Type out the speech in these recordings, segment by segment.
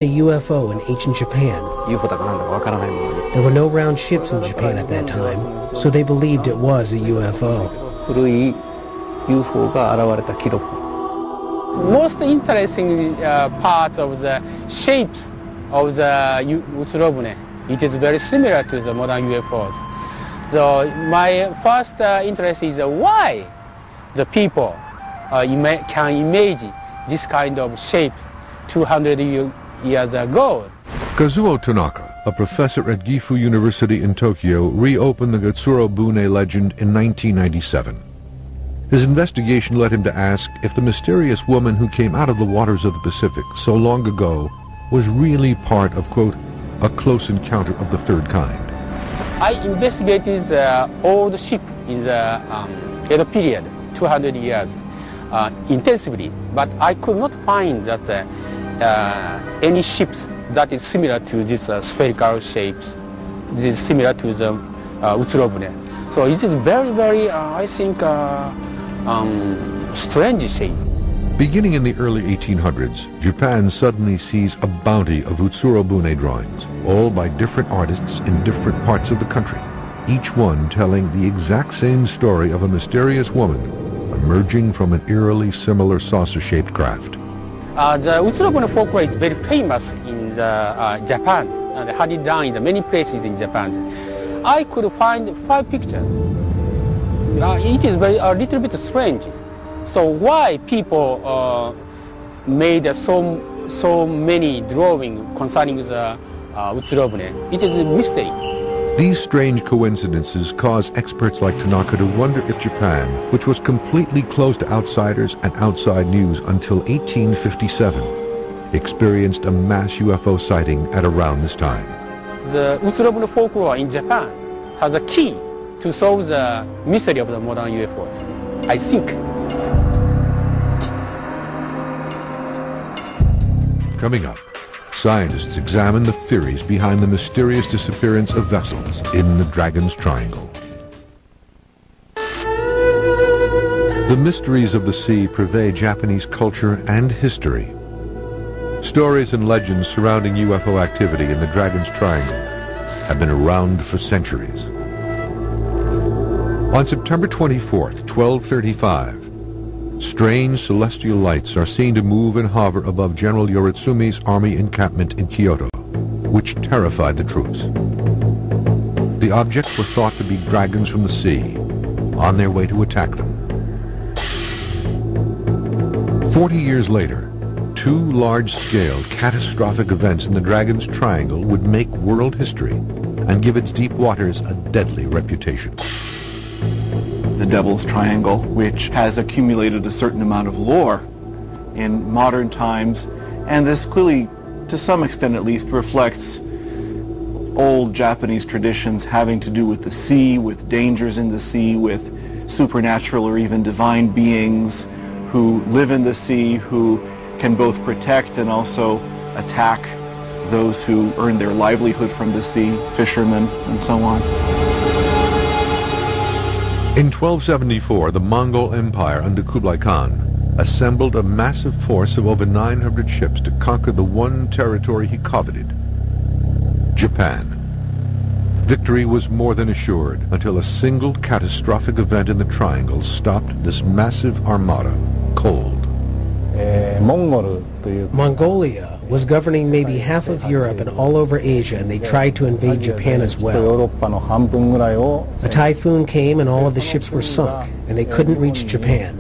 A UFO in ancient Japan. There were no round ships in Japan at that time, so they believed it was a UFO. Most interesting part of the shapes of the Utsurobune, it is very similar to the modern UFOs. So my first interest is why the people can imagine this kind of shapes 200 years ago. Kazuo Tanaka, a professor at Gifu University in Tokyo, reopened the Utsurobune legend in 1997. His investigation led him to ask if the mysterious woman who came out of the waters of the Pacific so long ago was really part of, quote, a close encounter of the third kind. I investigated the old ship in the Edo period, 200 years, intensively, but I could not find that any ships that is similar to these spherical shapes. This is similar to the Utsurobune. So it is very, very, I think, strange shape. Beginning in the early 1800s, Japan suddenly sees a bounty of Utsurobune drawings, all by different artists in different parts of the country, each one telling the exact same story of a mysterious woman emerging from an eerily similar saucer-shaped craft. The Utsurobune folklore is very famous in Japan, and had it done in many places in Japan. I could find 5 pictures. It is a little bit strange. So why people made so many drawings concerning the Utsurobune? It is a mystery. These strange coincidences cause experts like Tanaka to wonder if Japan, which was completely closed to outsiders and outside news until 1857, experienced a mass UFO sighting at around this time. The Utsurobune folklore in Japan has a key to solve the mystery of the modern UFOs, I think. Coming up, scientists examine the theories behind the mysterious disappearance of vessels in the Dragon's Triangle. The mysteries of the sea pervade Japanese culture and history. Stories and legends surrounding UFO activity in the Dragon's Triangle have been around for centuries. On September 24th, 1235, strange celestial lights are seen to move and hover above General Yoritsumi's army encampment in Kyoto, which terrified the troops. The objects were thought to be dragons from the sea, on their way to attack them. 40 years later, 2 large-scale catastrophic events in the Dragon's Triangle would make world history and give its deep waters a deadly reputation. The Devil's Triangle, which has accumulated a certain amount of lore in modern times, and this clearly, to some extent at least, reflects old Japanese traditions having to do with the sea, with dangers in the sea, with supernatural or even divine beings who live in the sea, who can both protect and also attack those who earn their livelihood from the sea, fishermen and so on. In 1274, the Mongol Empire under Kublai Khan assembled a massive force of over 900 ships to conquer the one territory he coveted, Japan. Victory was more than assured until a single catastrophic event in the Triangle stopped this massive armada cold. Mongolia was governing maybe half of Europe and all over Asia, and they tried to invade Japan as well. A typhoon came and all of the ships were sunk, and they couldn't reach Japan.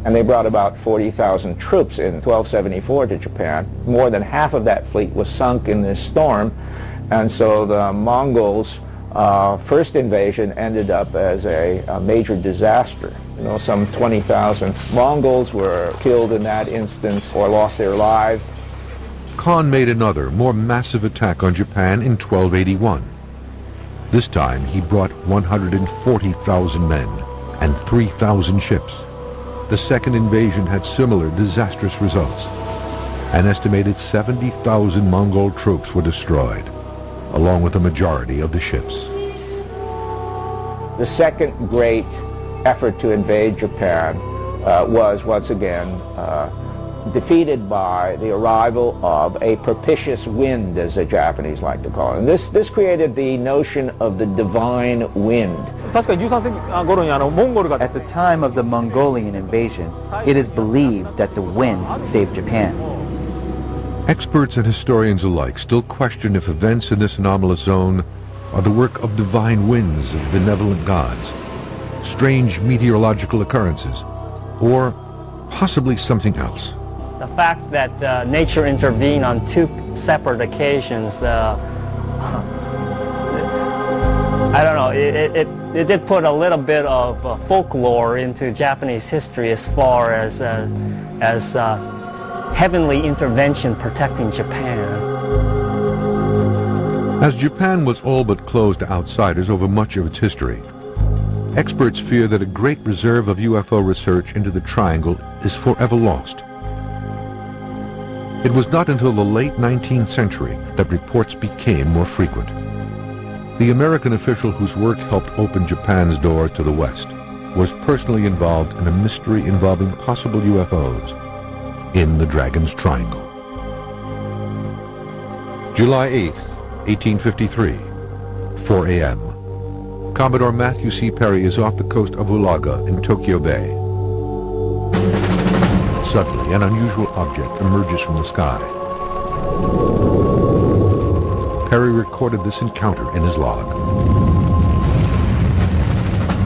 And they brought about 40,000 troops in 1274 to Japan. More than half of that fleet was sunk in this storm, and so the Mongols' first invasion ended up as a major disaster. You know, some 20,000 Mongols were killed in that instance or lost their lives. Khan made another, more massive attack on Japan in 1281. This time he brought 140,000 men and 3,000 ships. The second invasion had similar disastrous results. An estimated 70,000 Mongol troops were destroyed, along with the majority of the ships. The second great effort to invade Japan was once again defeated by the arrival of a propitious wind, as the Japanese like to call it. And this created the notion of the divine wind. At the time of the Mongolian invasion, it is believed that the wind saved Japan. Experts and historians alike still question if events in this anomalous zone are the work of divine winds of benevolent gods, strange meteorological occurrences, or possibly something else. The fact that nature intervened on two separate occasions, I don't know, it did put a little bit of folklore into Japanese history as far as heavenly intervention protecting Japan. As Japan was all but closed to outsiders over much of its history, experts fear that a great reserve of UFO research into the Triangle is forever lost. It was not until the late 19th century that reports became more frequent. The American official whose work helped open Japan's door to the West was personally involved in a mystery involving possible UFOs in the Dragon's Triangle. July 8th, 1853, 4 a.m. Commodore Matthew C. Perry is off the coast of Ulaga in Tokyo Bay. Suddenly, an unusual object emerges from the sky. Perry recorded this encounter in his log.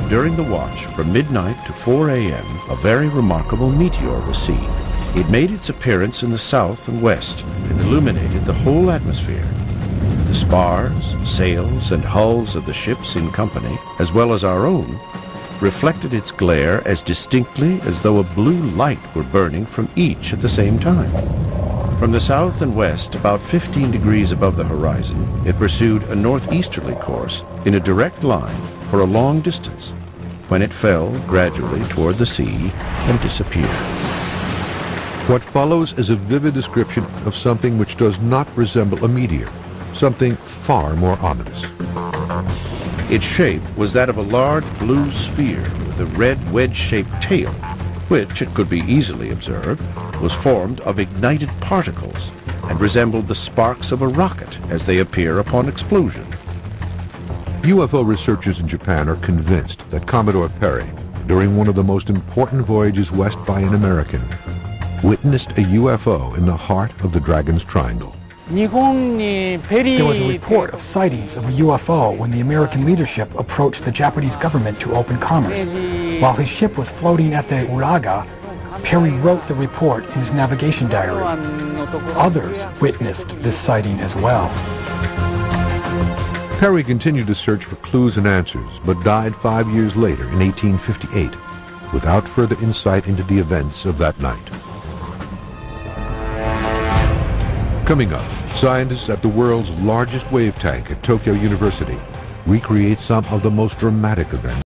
During the watch from midnight to 4 a.m., a very remarkable meteor was seen. It made its appearance in the south and west and illuminated the whole atmosphere. The spars, sails, and hulls of the ships in company, as well as our own, reflected its glare as distinctly as though a blue light were burning from each at the same time. From the south and west, about 15 degrees above the horizon, it pursued a northeasterly course in a direct line for a long distance, when it fell gradually toward the sea and disappeared. What follows is a vivid description of something which does not resemble a meteor, something far more ominous. Its shape was that of a large blue sphere with a red wedge-shaped tail, which, it could be easily observed, was formed of ignited particles and resembled the sparks of a rocket as they appear upon explosion. UFO researchers in Japan are convinced that Commodore Perry, during one of the most important voyages west by an American, witnessed a UFO in the heart of the Dragon's Triangle. There was a report of sightings of a UFO when the American leadership approached the Japanese government to open commerce. While his ship was floating at the Uraga, Perry wrote the report in his navigation diary. Others witnessed this sighting as well. Perry continued to search for clues and answers, but died 5 years later in 1858, without further insight into the events of that night. Coming up, scientists at the world's largest wave tank at Tokyo University recreate some of the most dramatic events